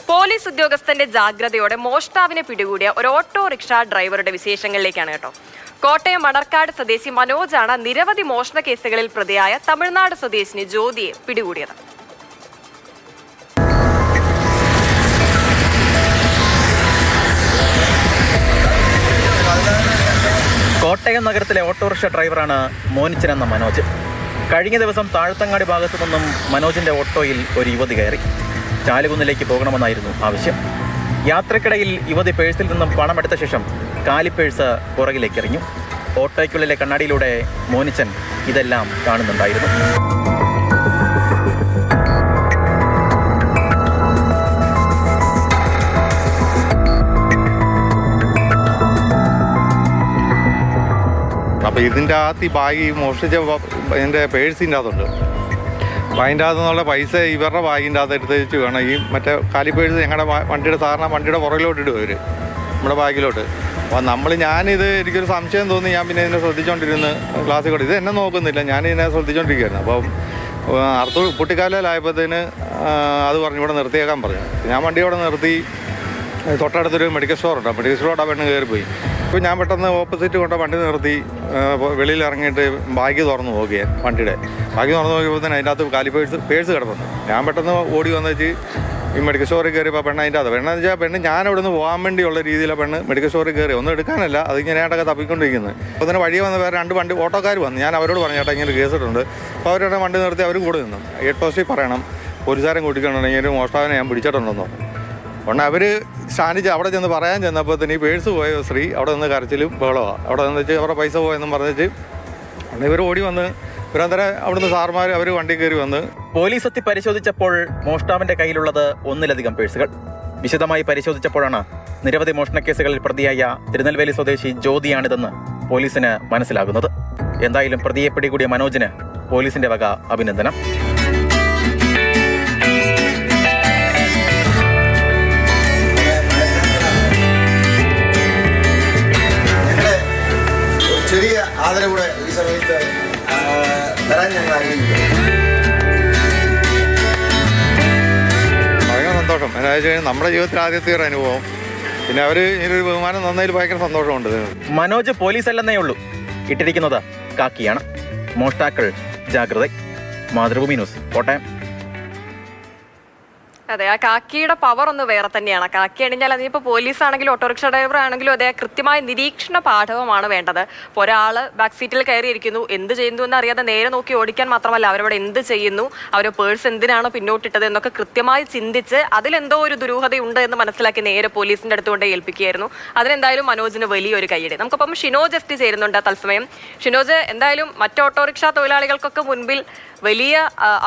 Police ഉദ്യോഗസ്ഥന്റെ ജാഗ്രതയോടെ മോഷ്ടാവിനെ പിടികൂടിയ ഒരു ഓട്ടോറിക്ഷ ഡ്രൈവറുടെ വിശേഷങ്ങളിലേക്കാണ് കേട്ടോ. കോട്ടയം മണർക്കാട് സ്വദേശി മനോജാണ് നിരവധി മോഷണ കേസുകളിൽ പ്രതിയായ തമിഴ്നാട് സ്വദേശിനി ജ്യോതിയെ പിടികൂടിയത്. കോട്ടയം നഗരത്തിലെ ഓട്ടോറിക്ഷ ഡ്രൈവറാണ് മോനിച്ചൻ എന്ന മനോജ്. കഴിഞ്ഞ ദിവസം താഴത്തങ്ങാടി ഭാഗത്തു നിന്നും മനോജിന്റെ ഓട്ടോയിൽ ഒരു യുവതി കയറി. ചാലുകുന്നിലേക്ക് പോകണമെന്നായിരുന്നു ആവശ്യം. യാത്രക്കിടയിൽ യുവതി പേഴ്സിൽ നിന്നും പണമെടുത്ത ശേഷം കാലിപ്പേഴ്സ് പുറകിലേക്ക് എറിഞ്ഞു. ഓട്ടോയ്ക്കുള്ളിലെ കണ്ണാടിയിലൂടെ മോനിച്ചൻ ഇതെല്ലാം കാണുന്നുണ്ടായിരുന്നു. അപ്പോൾ ഇതിൻ്റെ അകത്ത് ഈ ബാഗ് മോഷ്ടിച്ച എൻ്റെ പേഴ്സിൻ്റെ അകത്തുണ്ട്. അപ്പോൾ അതിൻ്റെ അകത്തു നിന്നുള്ള പൈസ ഇവരുടെ ബാഗിൻ്റെ അകത്ത് എടുത്ത് വെച്ച് വേണം ഈ മറ്റേ കാലിപ്പേഴ്സ് ഞങ്ങളുടെ വണ്ടിയുടെ സാധാരണ വണ്ടിയുടെ പുറകിലോട്ട് ഇടും അവർ, നമ്മുടെ ബാഗിലോട്ട്. അപ്പോൾ ഞാനിത് എനിക്കൊരു സംശയം തോന്നി. ഞാൻ പിന്നെ ഇതിനെ ശ്രദ്ധിച്ചുകൊണ്ടിരുന്ന് ക്ലാസ്സിൽ കൂടെ ഇത് എന്നെ നോക്കുന്നില്ല, ഞാനിതിനെ ശ്രദ്ധിച്ചുകൊണ്ടിരിക്കുകയായിരുന്നു. അപ്പം കുട്ടിക്കാലിലായപ്പോഴത്തേന് അത് പറഞ്ഞു ഇവിടെ നിർത്തിയേക്കാൻ പറഞ്ഞു. ഞാൻ വണ്ടി അവിടെ നിർത്തി. തൊട്ടടുത്തൊരു മെഡിക്കൽ സ്റ്റോറുണ്ട്, ആ മെഡിക്കൽ സ്റ്റോറോട് ആ പെണ്ണ് കയറിപ്പോയി. അപ്പോൾ ഞാൻ പെട്ടെന്ന് ഓപ്പോസിറ്റ് കൊണ്ട് വണ്ടി നിർത്തി വെളിയിൽ ഇറങ്ങിയിട്ട് ബാഗ് തുറന്ന് നോക്കിയാൽ വണ്ടിയുടെ ബാഗ് തുറന്ന് നോക്കിയപ്പോൾ തന്നെ അതിൻ്റെ അകത്ത് പേഴ്സ് കിടപ്പുണ്ട്. ഞാൻ പെട്ടെന്ന് ഓടി വന്നു വെച്ച് ഈ മെഡിക്കൽ സ്റ്റോറിൽ കയറിയപ്പോൾ പെണ്ണ് അതിൻ്റെ അകത്ത് പെണ്ണെന്ന് വെച്ചാൽ പെണ്ണ് ഞാൻ ഇവിടെ നിന്ന് പോകാൻ വേണ്ടിയുള്ള രീതിയിലാണ് പെണ്ണ് മെഡിക്കൽ സ്റ്റോറിൽ കയറി. ഒന്നും എടുക്കാനല്ല, അത് ഇങ്ങനെയായിട്ടൊക്കെ തപ്പിക്കൊണ്ടിരിക്കുന്നത്. അപ്പോൾ തന്നെ വഴിയെ വന്ന് വേറെ 2 വണ്ടി ഓട്ടോക്കാർ വന്നു. ഞാൻ അവരോട് പറഞ്ഞു ചേട്ടാ ഇങ്ങനെ കേസിട്ടുണ്ട്. അപ്പോൾ അവരുടെ വണ്ടി നിർത്തി അവർ കൂടെ നിന്നു. ഹെഡ് പോസ്റ്റിൽ പറയണം പോലീസുകാരൻ കൂട്ടിക്കൊണ്ടുണ്ടെങ്കിൽ ഒരു മോഷ്ടാവിനെ ഞാൻ പിടിച്ചിട്ടുണ്ടെന്നോ. അതുകൊണ്ട് അവർ സ്റ്റാൻഡിച്ച് അവിടെ ചെന്ന് പറയാൻ ചെന്നപ്പോൾ തന്നെ ഈ പേഴ്സ് പോയ സ്ത്രീ അവിടെ നിന്ന് കരച്ചിലും ബഹളമാണ്. അവിടെ നിന്ന് വെച്ച് അവരുടെ പൈസ പോയെന്നും പറഞ്ഞിട്ട് ഇവർ ഓടി വന്ന് ഇവരന്തരം അവിടുന്ന് സാർമാർ അവർ വണ്ടി കയറി വന്ന് പോലീസ് എത്തി പരിശോധിച്ചപ്പോൾ മോഷ്ടാവിന്റെ കയ്യിലുള്ളത് 1-ലധികം പേഴ്സുകൾ. വിശദമായി പരിശോധിച്ചപ്പോഴാണ് നിരവധി മോഷണക്കേസുകളിൽ പ്രതിയായ തിരുനെൽവേലി സ്വദേശി ജ്യോതിയാണിതെന്ന് പോലീസിന് മനസ്സിലാകുന്നത്. എന്തായാലും പ്രതിയെ പിടികൂടിയ മനോജിന് പോലീസിന്റെ വക അഭിനന്ദനം. ചെറിയ ആദരവ് ഈ സമയത്ത് തരാൻ ഞങ്ങൾ ആഗ്രഹിക്കുന്നു. ഭയങ്കര സന്തോഷം. എന്നാ വെച്ച് കഴിഞ്ഞാൽ നമ്മുടെ ജീവിതത്തിൽ ആദ്യത്തെ ഒരു അനുഭവം. പിന്നെ അവർ ഇതിനൊരു ബഹുമാനം തന്നതിൽ ഭയങ്കര സന്തോഷമുണ്ട്. മനോജ് പോലീസ് അല്ലെന്നേ ഉള്ളൂ, ഇട്ടിരിക്കുന്നത് കാക്കിയാണ്. മോഷ്ടാക്കൾ ജാഗ്രത. മാതൃഭൂമി ന്യൂസ്, കോട്ടയം. അതെ, ആ കാക്കിയുടെ പവർ ഒന്ന് വേറെ തന്നെയാണ്. കാക്കി അണിഞ്ഞാൽ അതിനിപ്പോൾ പോലീസ് ആണെങ്കിലും ഓട്ടോറിക്ഷ ഡ്രൈവർ ആണെങ്കിലും അതേ കൃത്യമായ നിരീക്ഷണ പാഠവുമാണ് വേണ്ടത്. ഇപ്പോൾ ഒരാൾ ബാക്ക് സീറ്റിൽ കയറിയിരിക്കുന്നു, എന്ത് ചെയ്യുന്നു എന്നറിയാതെ നേരെ നോക്കി ഓടിക്കാൻ മാത്രമല്ല അവരവിടെ എന്ത് ചെയ്യുന്നു, അവരുടെ പേഴ്സ് എന്തിനാണോ പിന്നോട്ടിട്ടത് എന്നൊക്കെ കൃത്യമായി ചിന്തിച്ച് അതിലെന്തോ ഒരു ദുരൂഹതയുണ്ട് എന്ന് മനസ്സിലാക്കി നേരെ പോലീസിന്റെ അടുത്ത് കൊണ്ട് ഏൽപ്പിക്കുകയായിരുന്നു. അതിനെന്തായാലും മനോജിന് വലിയൊരു കൈയ്യടി. നമുക്കിപ്പം ഷിനോജ് എസ്റ്റി ചേരുന്നുണ്ട് തത്സമയം. ഷിനോജ്, എന്തായാലും മറ്റ് ഓട്ടോറിക്ഷ തൊഴിലാളികൾക്കൊക്കെ മുൻപിൽ വലിയ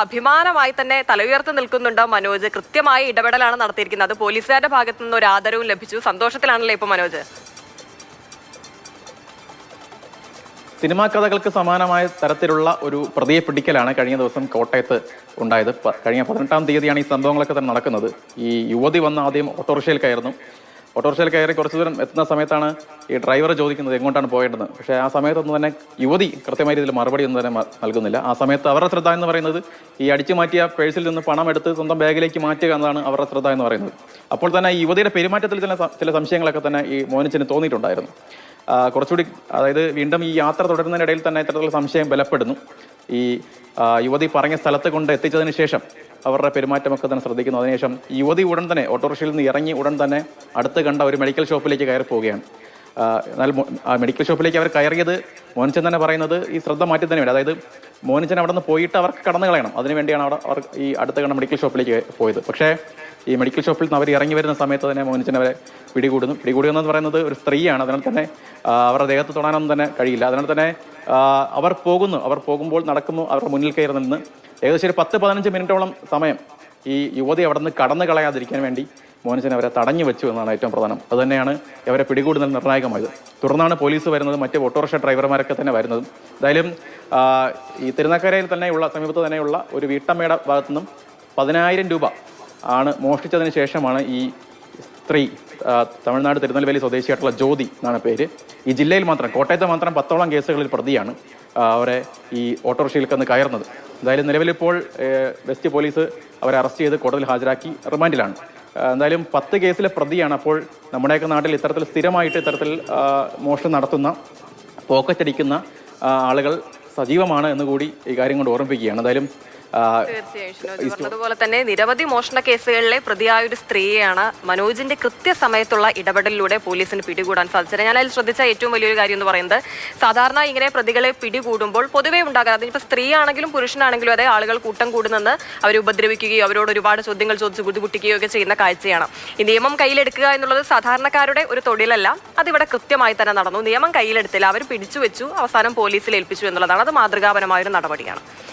അഭിമാനമായി തന്നെ തല ഉയർത്തി നിൽക്കുന്നുണ്ട് മനോജ്. കൃത്യമായ ഇടപെടലാണ് നടത്തിയിരിക്കുന്നത്. അത് പോലീസുകാരുടെ ഭാഗത്തു നിന്ന് ഒരു ആദരവും ലഭിച്ചു. സന്തോഷത്തിലാണല്ലോ ഇപ്പൊ മനോജ്? സിനിമാ കഥകൾക്ക് സമാനമായ തരത്തിലുള്ള ഒരു പ്രതിയെ പിടിക്കലാണ് കഴിഞ്ഞ ദിവസം കോട്ടയത്ത് ഉണ്ടായത്. കഴിഞ്ഞ 18-ാം തീയതിയാണ് ഈ സംഭവങ്ങളൊക്കെ തന്നെ നടക്കുന്നത്. ഈ യുവതി വന്ന് ആദ്യം ഓട്ടോറിക്ഷയിൽ കയറി കുറച്ചു ദൂരം എത്തുന്ന സമയത്താണ് ഈ ഡ്രൈവർ ചോദിക്കുന്നത് എങ്ങോട്ടാണ് പോയേണ്ടത്. പക്ഷേ ആ സമയത്തൊന്നും തന്നെ യുവതി കൃത്യമായ രീതിയിൽ മറുപടി ഒന്നും തന്നെ നൽകുന്നില്ല. ആ സമയത്ത് അവരുടെ ശ്രദ്ധ എന്ന് പറയുന്നത് ഈ അടിച്ചു മാറ്റിയ പേഴ്സിൽ നിന്ന് പണം എടുത്ത് സ്വന്തം ബാഗിലേക്ക് മാറ്റുക എന്നതാണ് അവരുടെ ശ്രദ്ധ എന്ന് പറയുന്നത്. അപ്പോൾ തന്നെ ഈ യുവതിയുടെ പെരുമാറ്റത്തിൽ ചില സംശയങ്ങളൊക്കെ തന്നെ ഈ മോനിച്ചന് തോന്നിയിട്ടുണ്ടായിരുന്നു. കുറച്ചുകൂടി, അതായത് വീണ്ടും ഈ യാത്ര തുടരുന്നതിനിടയിൽ തന്നെ ഇത്തരത്തിലുള്ള സംശയം ബലപ്പെടുന്നു. ഈ യുവതി പറഞ്ഞ സ്ഥലത്ത് കൊണ്ട് എത്തിച്ചതിന് ശേഷം അവരുടെ പെരുമാറ്റമൊക്കെ തന്നെ ശ്രദ്ധിക്കുന്നു. അതിനുശേഷം യുവതി ഉടൻ തന്നെ ഓട്ടോറിക്ഷയിൽ നിന്ന് ഇറങ്ങി ഉടൻ തന്നെ അടുത്ത് കണ്ട ഒരു മെഡിക്കൽ ഷോപ്പിലേക്ക് കയറി പോവുകയാണ്. എന്നാൽ ആ മെഡിക്കൽ ഷോപ്പിലേക്ക് അവർ കയറിയത് മോനിച്ചൻ തന്നെ പറയുന്നത് ഈ ശ്രദ്ധ മാറ്റി തന്നെ വേണ്ടി, അതായത് മോനിച്ചൻ അവിടെ നിന്ന് പോയിട്ട് അവർക്ക് കടന്നു കളയണം, അതിനുവേണ്ടിയാണ് അവർ ഈ അടുത്ത് കണ്ട മെഡിക്കൽ ഷോപ്പിലേക്ക് പോയത്. പക്ഷേ ഈ മെഡിക്കൽ ഷോപ്പിൽ നിന്ന് അവർ ഇറങ്ങി വരുന്ന സമയത്ത് തന്നെ മോനിച്ചൻ അവരെ പിടികൂടുകയെന്ന് പറയുന്നത് ഒരു സ്ത്രീയാണ്. അതിനാൽ തന്നെ അവരുടെ ദേഹത്ത് തൊടാനൊന്നും തന്നെ കഴിയില്ല. അതിനാൽ തന്നെ അവർ പോകുമ്പോൾ നടക്കുന്നു. അവരുടെ മുന്നിൽ കയറി നിന്ന് ഏകദേശം ഒരു 10-15 മിനിറ്റോളം സമയം ഈ യുവതി അവിടെ നിന്ന് കടന്നു കളയാതിരിക്കാൻ വേണ്ടി മോനിച്ചൻ അവരെ തടഞ്ഞു വെച്ചു എന്നാണ് ഏറ്റവും പ്രധാനം. അതുതന്നെയാണ് അവരെ പിടികൂടുന്നതിൽ നിർണായകമായത്. തുടർന്നാണ് പോലീസ് വരുന്നത്, മറ്റ് ഓട്ടോറിക്ഷ ഡ്രൈവർമാരൊക്കെ തന്നെ വരുന്നതും. എന്തായാലും ഈ തിരുനക്കരയിൽ തന്നെയുള്ള സമീപത്ത് തന്നെയുള്ള ഒരു വീട്ടമ്മയുടെ ഭാഗത്തു നിന്നും 10,000 രൂപ ആണ് മോഷ്ടിച്ചതിന് ശേഷമാണ് ഈ സ്ത്രീ തമിഴ്നാട് തിരുനെൽവേലി സ്വദേശിയായിട്ടുള്ള ജ്യോതി എന്നാണ് പേര്. ഈ ജില്ലയിൽ മാത്രം കോട്ടയത്ത് മാത്രം 10ഓളം കേസുകളിൽ പ്രതിയാണ് അവരെ ഈ ഓട്ടോറിക്ഷയിൽ കന്ന് കയറുന്നത്. എന്തായാലും നിലവിലിപ്പോൾ വെസ്റ്റ് പോലീസ് അവരെ അറസ്റ്റ് ചെയ്ത് കോടതിയിൽ ഹാജരാക്കി റിമാൻഡിലാണ്. എന്തായാലും 10 കേസിലെ പ്രതിയാണ്. അപ്പോൾ നമ്മുടെയൊക്കെ നാട്ടിൽ ഇത്തരത്തിൽ സ്ഥിരമായിട്ട് ഇത്തരത്തിൽ മോഷണം നടത്തുന്ന, പോക്കറ്റടിക്കുന്ന ആളുകൾ സജീവമാണ് എന്നുകൂടി ഈ കാര്യം കൊണ്ട് ഓർമ്മിപ്പിക്കുകയാണ്. എന്തായാലും തീർച്ചയായും ഷിനോജ് പറഞ്ഞതുപോലെ തന്നെ നിരവധി മോഷണ കേസുകളിലെ പ്രതിയായ ഒരു സ്ത്രീയാണ് മനോജിന്റെ കൃത്യസമയത്തുള്ള ഇടപെടലിലൂടെ പോലീസിന് പിടികൂടാൻ സാധിച്ചത്. ഞാൻ അതിൽ ശ്രദ്ധിച്ച ഏറ്റവും വലിയൊരു കാര്യം എന്ന് പറയുന്നത്, സാധാരണ ഇങ്ങനെ പ്രതികളെ പിടികൂടുമ്പോൾ പൊതുവേ ഉണ്ടാകാറ്, അതിനിപ്പോൾ സ്ത്രീ ആണെങ്കിലും പുരുഷനാണെങ്കിലും അതെ, ആളുകൾ കൂട്ടം കൂടുന്നെന്ന് അവരെ ഉപദ്രവിക്കുകയോ അവരോട് ഒരുപാട് ചോദ്യങ്ങൾ ചോദിച്ച് ബുദ്ധിമുട്ടിക്കുകയോ ഒക്കെ ചെയ്യുന്ന കാഴ്ചയാണ്. ഈ നിയമം കയ്യിലെടുക്കുക എന്നുള്ളത് സാധാരണക്കാരുടെ ഒരു തൊഴിലല്ല. അതിവിടെ കൃത്യമായി തന്നെ നടന്നു. നിയമം കയ്യിലെടുത്തില്ല, അവർ പിടിച്ചു വെച്ചു, അവസാനം പോലീസിൽ ഏൽപ്പിച്ചു എന്നുള്ളതാണ്. അത് മാതൃകാപരമായ ഒരു നടപടിയാണ്.